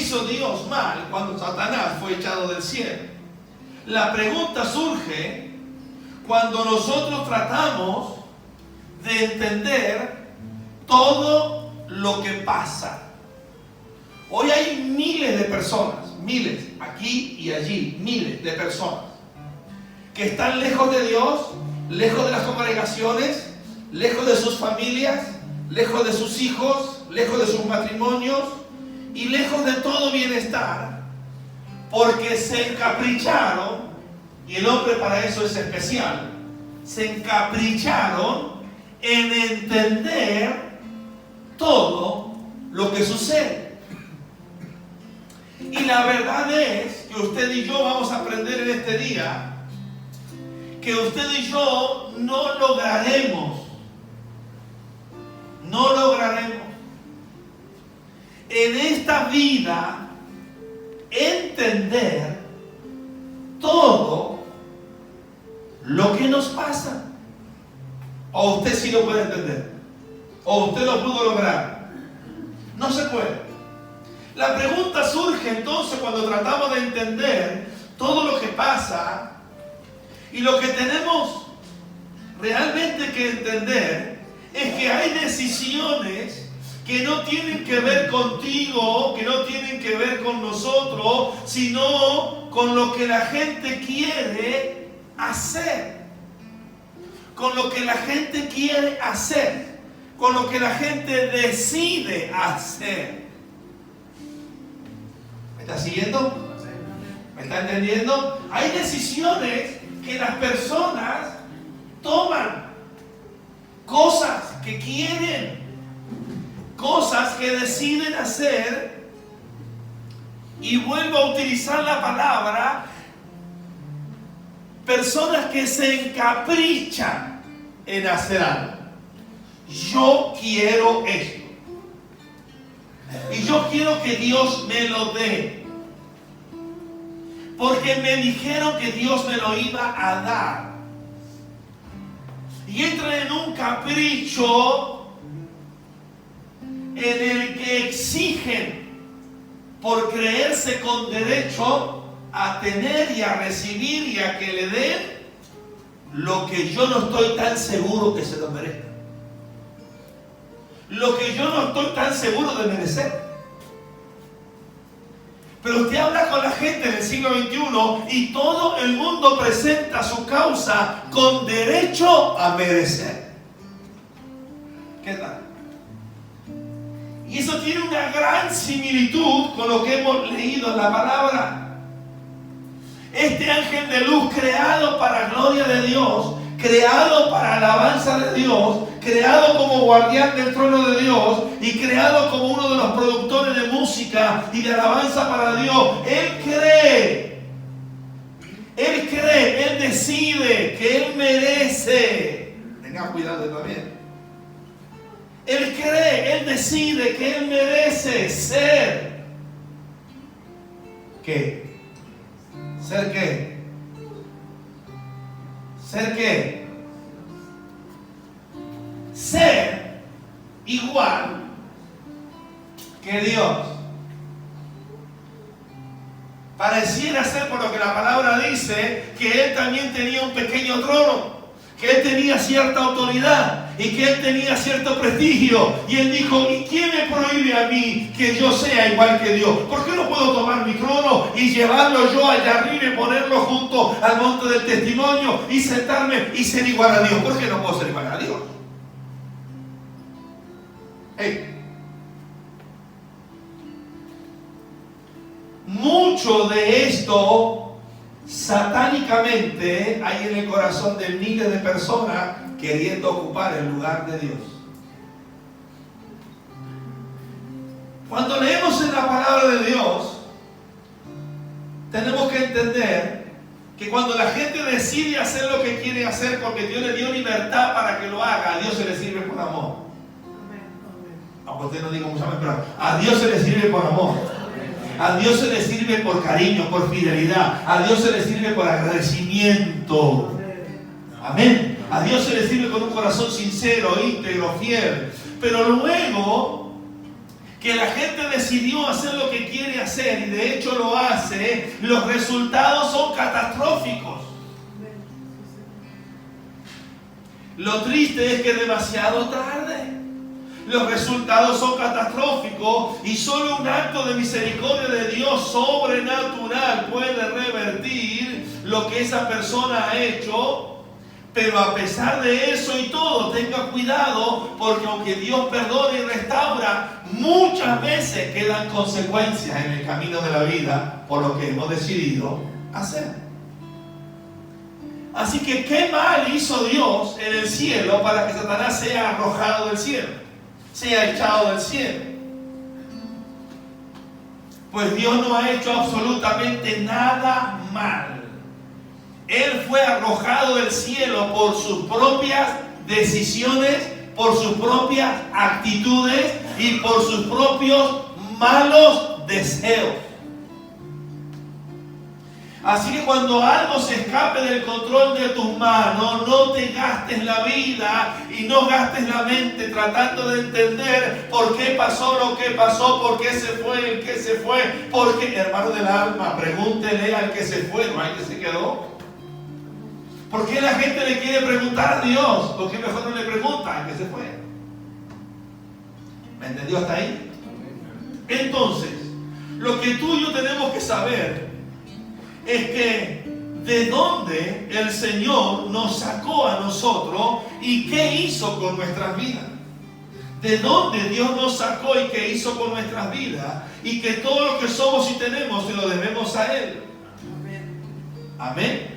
hizo Dios mal cuando Satanás fue echado del cielo. La pregunta surge cuando nosotros tratamos de entender todo lo que pasa. Hoy hay miles de personas, miles, aquí y allí, miles de personas que están lejos de Dios, lejos de las congregaciones, lejos de sus familias, lejos de sus hijos, lejos de sus matrimonios y lejos de todo bienestar, porque se encapricharon, y el hombre para eso es especial, se encapricharon en entender todo lo que sucede. Y la verdad es que usted y yo vamos a aprender en este día que usted y yo no lograremos en esta vida entender todo lo que nos pasa. O usted sí lo puede entender, o usted lo pudo lograr. No se puede. La pregunta surge entonces cuando tratamos de entender todo lo que pasa, y lo que tenemos realmente que entender es que hay decisiones que no tienen que ver contigo, que no tienen que ver con nosotros, sino con lo que la gente quiere hacer. Con lo que la gente quiere hacer. Con lo que la gente decide hacer. ¿Me está siguiendo? ¿Me está entendiendo? Hay decisiones que las personas toman, cosas que quieren, cosas que deciden hacer, y vuelvo a utilizar la palabra, personas que se encaprichan en hacer algo. Yo quiero esto, y yo quiero que Dios me lo dé, porque me dijeron que Dios me lo iba a dar. Y entran en un capricho en el que exigen, por creerse con derecho a tener y a recibir y a que le den lo que yo no estoy tan seguro que se lo merezca. Lo que yo no estoy tan seguro de merecer. Pero usted habla con la gente del siglo XXI y todo el mundo presenta su causa con derecho a merecer. ¿Qué tal? Y eso tiene una gran similitud con lo que hemos leído en la palabra. Este ángel de luz creado para gloria de Dios, creado para alabanza de Dios, creado como guardián del trono de Dios y creado como uno de los productores de música y de alabanza para Dios. Él cree, Él decide que Él merece. Tenga cuidado también. Él cree, Él decide que Él merece ser. ¿Qué? ¿Ser qué? ¿Ser qué? Ser igual que Dios. Pareciera ser, por lo que la palabra dice, que Él también tenía un pequeño trono, que Él tenía cierta autoridad y que Él tenía cierto prestigio. Y Él dijo, ¿y quién me prohíbe a mí que yo sea igual que Dios? ¿Por qué no puedo tomar mi trono y llevarlo yo allá arriba y ponerlo junto al monte del testimonio y sentarme y ser igual a Dios? ¿Por qué no puedo ser igual a Dios? Hey. Mucho de esto satánicamente hay en el corazón de miles de personas queriendo ocupar el lugar de Dios. Cuando leemos en la palabra de Dios, tenemos que entender que cuando la gente decide hacer lo que quiere hacer porque Dios le dio libertad para que lo haga, a Dios se le sirve por amor. Aunque usted no diga mucho más, pero a Dios se le sirve por amor. A Dios se le sirve por cariño, por fidelidad. A Dios se le sirve por agradecimiento. Amén. A Dios se le sirve con un corazón sincero, íntegro, fiel. Pero luego que la gente decidió hacer lo que quiere hacer, hacer, y de hecho lo hace, los resultados son catastróficos. Lo triste es que es demasiado tarde. Los resultados son catastróficos y solo un acto de misericordia de Dios sobrenatural puede revertir lo que esa persona ha hecho. Pero a pesar de eso y todo, tenga cuidado, porque aunque Dios perdona y restaura, muchas veces quedan consecuencias en el camino de la vida por lo que hemos decidido hacer. Así que, ¿qué mal hizo Dios en el cielo para que Satanás sea arrojado del cielo? Sea echado del cielo. Pues Dios no ha hecho absolutamente nada mal. Él fue arrojado del cielo por sus propias decisiones, por sus propias actitudes y por sus propios malos deseos. Así que cuando algo se escape del control de tus manos, no te gastes la vida y no gastes la mente tratando de entender por qué pasó lo que pasó, por qué se fue el que se fue. Porque, hermano del alma, pregúntele al que se fue, no al que se quedó. ¿Por qué la gente le quiere preguntar a Dios? ¿Por qué mejor no le pregunta al que se fue? ¿Me entendió hasta ahí? Entonces, lo que tú y yo tenemos que saber es que de dónde el Señor nos sacó a nosotros y qué hizo con nuestras vidas. De dónde Dios nos sacó y qué hizo con nuestras vidas, y que todo lo que somos y tenemos se lo debemos a Él. Amén.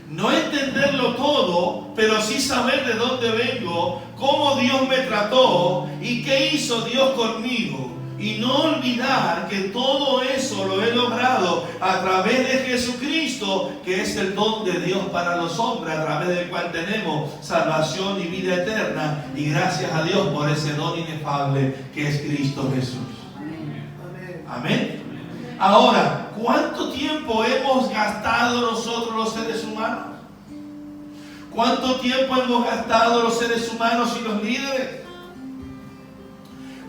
No entenderlo todo, pero sí saber de dónde vengo, cómo Dios me trató y qué hizo Dios conmigo. Y no olvidar que todo eso lo he logrado a través de Jesucristo, que es el don de Dios para los hombres, a través del cual tenemos salvación y vida eterna. Y gracias a Dios por ese don inefable que es Cristo Jesús. Amén. Ahora, ¿cuánto tiempo hemos gastado nosotros los seres humanos? ¿Cuánto tiempo hemos gastado los seres humanos y los líderes?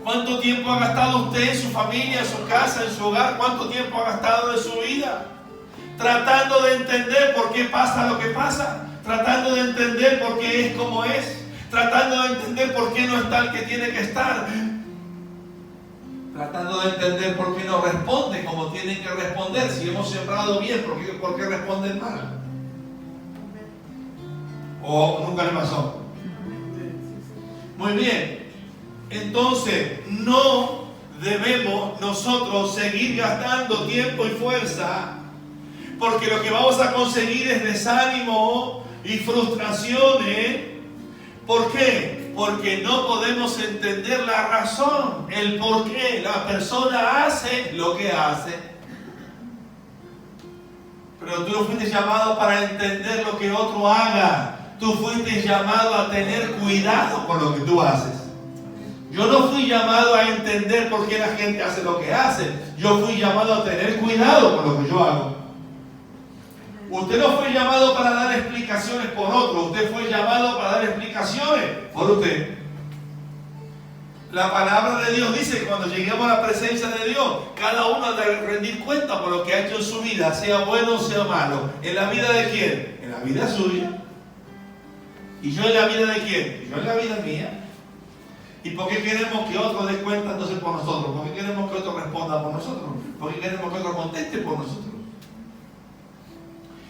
¿Cuánto tiempo ha gastado usted en su familia, en su casa, en su hogar? ¿Cuánto tiempo ha gastado de su vida? Tratando de entender por qué pasa lo que pasa. Tratando de entender por qué es como es. Tratando de entender por qué no está el que tiene que estar. Tratando de entender por qué no responden como tienen que responder. Si hemos sembrado bien, ¿por qué responden mal? ¿O nunca le pasó? Muy bien. Entonces, no debemos nosotros seguir gastando tiempo y fuerza, porque lo que vamos a conseguir es desánimo y frustraciones. ¿Por qué? Porque no podemos entender la razón, el por qué la persona hace lo que hace. Pero tú no fuiste llamado para entender lo que otro haga. Tú fuiste llamado a tener cuidado con lo que tú haces. Yo no fui llamado a entender por qué la gente hace lo que hace. Yo fui llamado a tener cuidado con lo que yo hago. Usted no fue llamado para dar explicaciones por otro. Usted fue llamado para dar explicaciones por usted. La palabra de Dios dice que cuando lleguemos a la presencia de Dios, cada uno debe rendir cuenta por lo que ha hecho en su vida, sea bueno o sea malo. ¿En la vida de quién? En la vida suya. ¿Y yo en la vida de quién? Yo en la vida mía. ¿Y por qué queremos que otro dé cuenta entonces por nosotros? ¿Por qué queremos que otro responda por nosotros? ¿Por qué queremos que otro conteste por nosotros?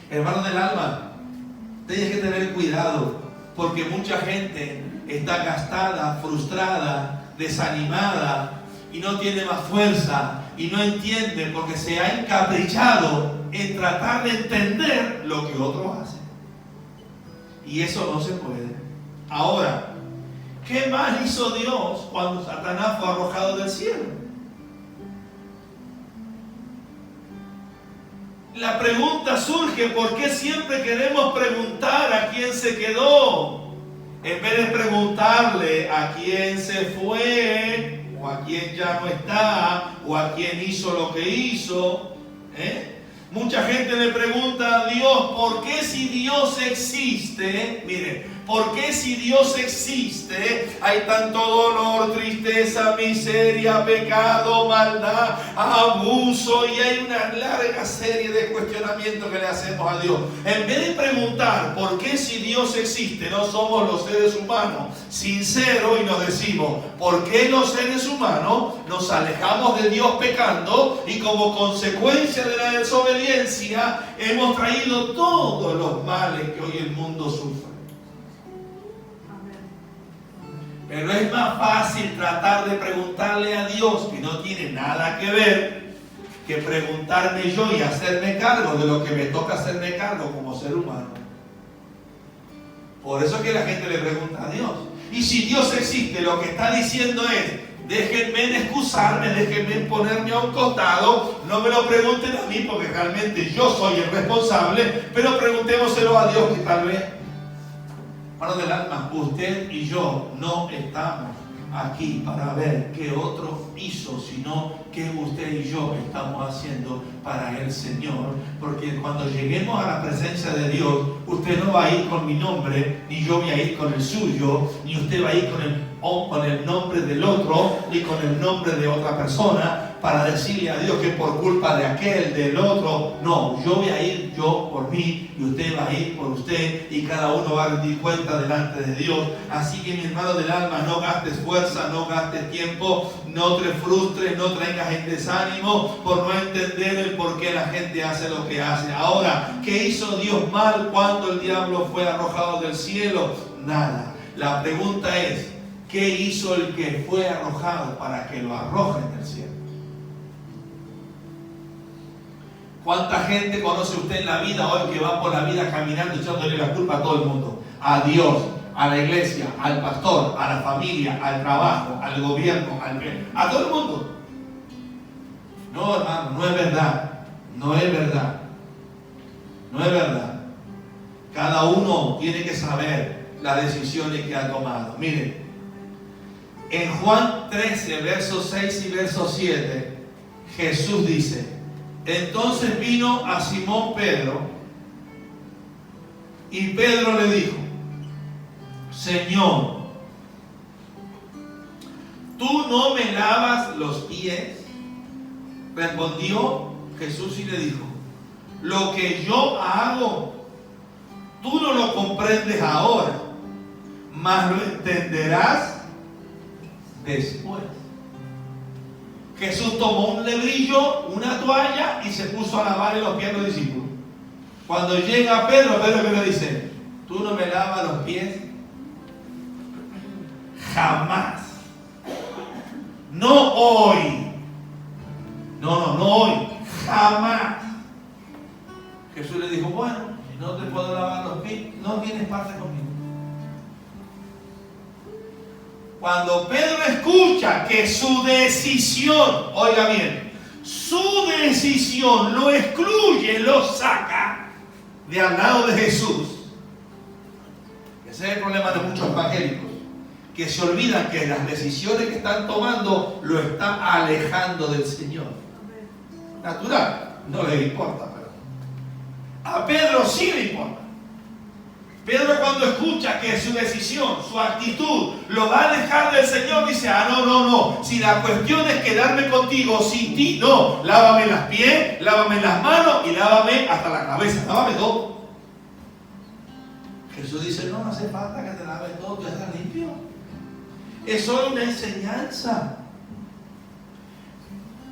Hermano del alma, tienes que tener cuidado, porque mucha gente está gastada, frustrada, desanimada y no tiene más fuerza y no entiende porque se ha encaprichado en tratar de entender lo que otros hacen. Y eso no se puede. Ahora, ¿qué más hizo Dios cuando Satanás fue arrojado del cielo? La pregunta surge: ¿por qué siempre queremos preguntar a quién se quedó, en vez de preguntarle a quién se fue, o a quién ya no está, o a quién hizo lo que hizo? Mucha gente le pregunta a Dios: ¿por qué si Dios existe? Mire, ¿Por qué si Dios existe hay tanto dolor, tristeza, miseria, pecado, maldad, abuso? Y hay una larga serie de cuestionamientos que le hacemos a Dios. En vez de preguntar por qué si Dios existe no somos los seres humanos sinceros y nos decimos por qué los seres humanos nos alejamos de Dios pecando y como consecuencia de la desobediencia hemos traído todos los males que hoy el mundo sufre. Pero es más fácil tratar de preguntarle a Dios, que no tiene nada que ver, que preguntarme yo y hacerme cargo de lo que me toca hacerme cargo como ser humano. Por eso es que la gente le pregunta a Dios. Y si Dios existe, lo que está diciendo es: déjenme excusarme, déjenme ponerme a un costado, no me lo pregunten a mí porque realmente yo soy el responsable, pero preguntémoselo a Dios, que tal vez, hermano del alma, usted y yo no estamos aquí para ver qué otro hizo, sino qué usted y yo estamos haciendo para el Señor. Porque cuando lleguemos a la presencia de Dios, usted no va a ir con mi nombre, ni yo voy a ir con el suyo, ni usted va a ir con el nombre del otro, ni con el nombre de otra persona, para decirle a Dios que por culpa de aquel, del otro. No, yo voy a ir yo por mí y usted va a ir por usted, y cada uno va a rendir cuenta delante de Dios. Así que, mi hermano del alma, no gastes fuerza, no gastes tiempo, no te frustres, no traigas en desánimo por no entender el por qué la gente hace lo que hace. Ahora, ¿qué hizo Dios mal cuando el diablo fue arrojado del cielo? Nada. La pregunta es: ¿qué hizo el que fue arrojado para que lo arrojen del cielo? ¿Cuánta gente conoce usted en la vida hoy que va por la vida caminando echándole la culpa a todo el mundo? A Dios, a la iglesia, al pastor, a la familia, al trabajo, al gobierno, a todo el mundo. No, hermano, no es verdad. No es verdad. No es verdad. Cada uno tiene que saber las decisiones que ha tomado. Miren, en Juan 13, versos 6 y verso 7, Jesús dice: entonces vino a Simón Pedro, y Pedro le dijo: Señor, ¿tú no me lavas los pies? Respondió Jesús y le dijo: lo que yo hago, tú no lo comprendes ahora, mas lo entenderás después. Jesús tomó un lebrillo, una toalla, y se puso a lavarle los pies a los discípulos. Cuando llega Pedro, Pedro le dice: ¿tú no me lavas los pies? Jamás. No hoy. No hoy. Jamás. Jesús le dijo: bueno, si no te puedo lavar los pies, no tienes parte conmigo. Cuando Pedro escucha que su decisión, oiga bien, su decisión lo excluye, lo saca de al lado de Jesús. Ese es el problema de muchos evangélicos, que se olvidan que las decisiones que están tomando lo están alejando del Señor. Natural, no le importa, pero a Pedro sí le importa. Pedro, cuando escucha que su decisión, su actitud lo va a alejar del Señor, dice: no, si la cuestión es quedarme contigo sin ti, no, lávame los pies, lávame las manos y lávame hasta la cabeza, lávame todo. Jesús dice: no hace falta que te laves todo, ya está limpio. Es solo una enseñanza.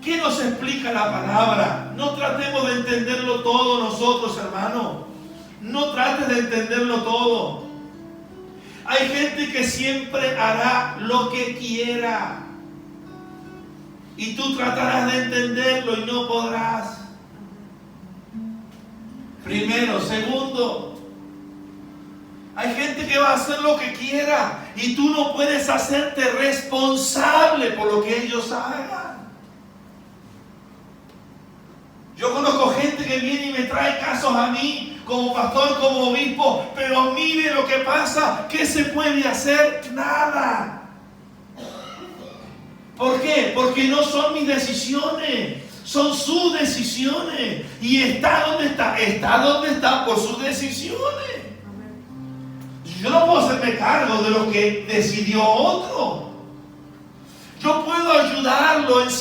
¿Qué nos explica la palabra? No tratemos de entenderlo todo nosotros, hermanos. No trates de entenderlo todo. Hay gente que siempre hará lo que quiera, y tú tratarás de entenderlo y no podrás. Primero. Segundo, hay gente que va a hacer lo que quiera y tú no puedes hacerte responsable por lo que ellos hagan. Yo conozco gente que viene y me trae casos a mí como pastor, como obispo, pero mire lo que pasa. ¿Qué se puede hacer? Nada. ¿Por qué? Porque no son mis decisiones, son sus decisiones. Y está donde está por sus decisiones. Yo no puedo hacerme cargo de lo que decidió otro. Yo puedo ayudarlo en